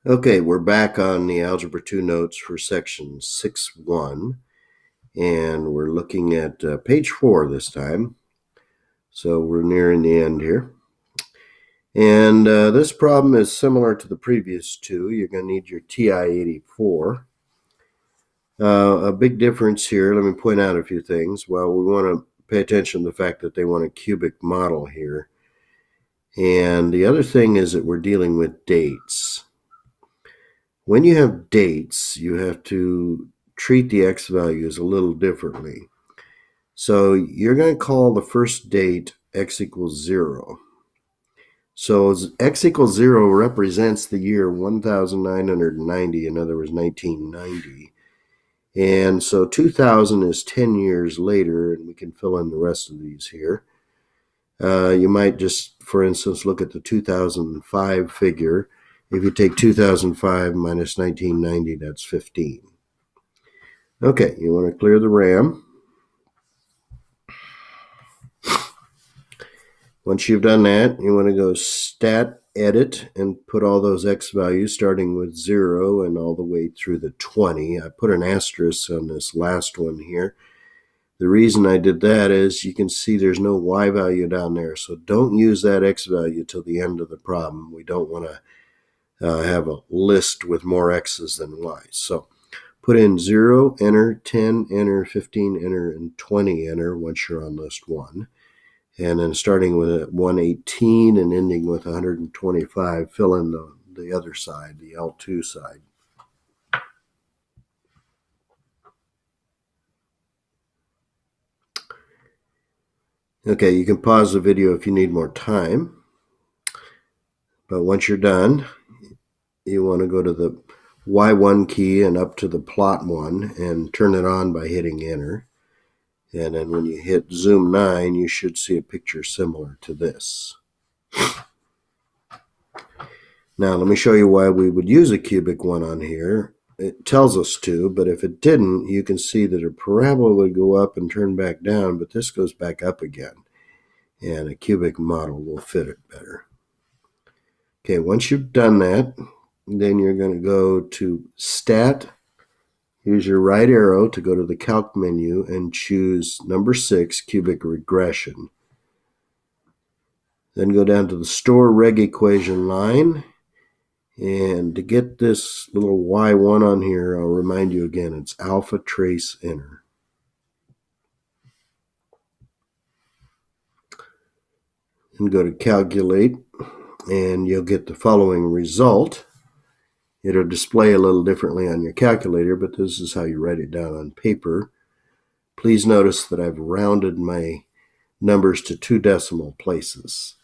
Okay, we're back on the Algebra 2 notes for section 6.1, and we're looking at page 4 this time. So we're nearing the end here. And this problem is similar to the previous two. You're going to need your TI-84. A big difference here, let me point out a few things. Well, we want to pay attention to the fact that they want a cubic model here. And the other thing is that we're dealing with dates. When you have dates, you have to treat the x values a little differently. So you're going to call the first date x equals 0. So x equals 0 represents the year 1990, in other words, 1990. And so 2000 is 10 years later, and we can fill in the rest of these here. You might just, for instance, look at the 2005 figure. If you take 2005 minus 1990, that's 15. Okay, you want to clear the RAM. Once you've done that, you want to go stat edit and put all those x values starting with 0 and all the way through the 20. I put an asterisk on this last one here. The reason I did that is you can see there's no y value down there, so don't use that x value till the end of the problem. We don't want to have a list with more x's than y's. So put in 0, enter, 10, enter, 15, enter, and 20, enter once you're on list 1. And then starting with 118 and ending with 125, fill in the other side, the L2 side. Okay, you can pause the video if you need more time. But once you're done, you want to go to the Y1 key and up to the plot one and turn it on by hitting enter. And then when you hit zoom 9, you should see a picture similar to this. Now, let me show you why we would use a cubic one on here. It tells us to, but if it didn't, you can see that a parabola would go up and turn back down, but this goes back up again. And a cubic model will fit it better. Okay, once you've done that, then you're going to go to Stat. Use your right arrow to go to the Calc menu and choose number 6, Cubic Regression. Then go down to the Store Reg Equation line. And to get this little Y1 on here, I'll remind you again, it's alpha trace enter. And go to Calculate, and you'll get the following result. It'll display a little differently on your calculator, but this is how you write it down on paper. Please notice that I've rounded my numbers to 2 decimal places.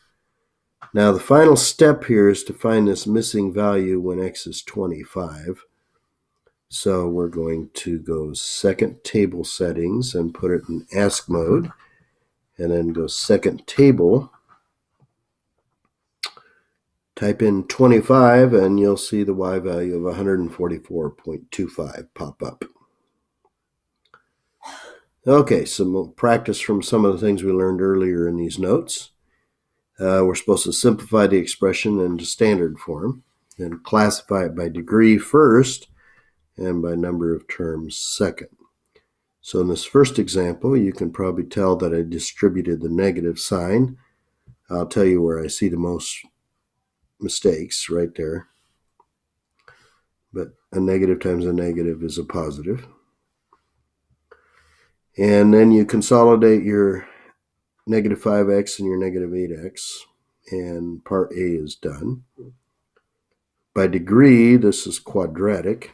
Now the final step here is to find this missing value when x is 25. So we're going to go second table settings and put it in ask mode, and then go second table. Type in 25 and you'll see the y value of 144.25 pop up. Okay, some practice from some of the things we learned earlier in these notes. We're supposed to simplify the expression into standard form and classify it by degree first and by number of terms second. So in this first example, you can probably tell that I distributed the negative sign. I'll tell you where I see the most mistakes right there. But a negative times a negative is a positive. And then you consolidate your negative 5x and your negative 8x, and part A is done. By degree, this is quadratic.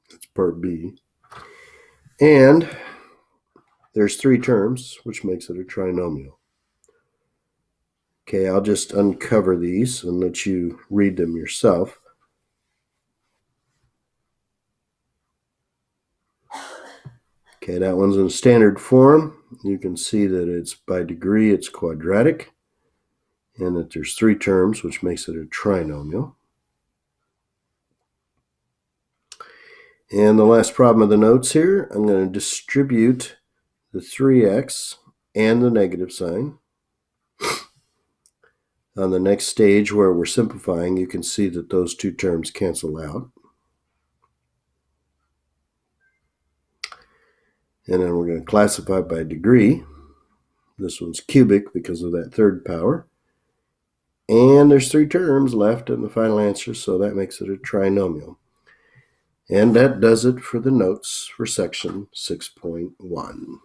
That's part B. And there's 3 terms, which makes it a trinomial. Okay, I'll just uncover these and let you read them yourself. Okay, that one's in standard form. You can see that it's by degree, it's quadratic, and that there's 3 terms, which makes it a trinomial. And the last problem of the notes here, I'm going to distribute the 3x and the negative sign. On the next stage where we're simplifying, you can see that those two terms cancel out. And then we're going to classify by degree. This one's cubic because of that third power. And there's 3 terms left in the final answer, so that makes it a trinomial. And that does it for the notes for section 6.1.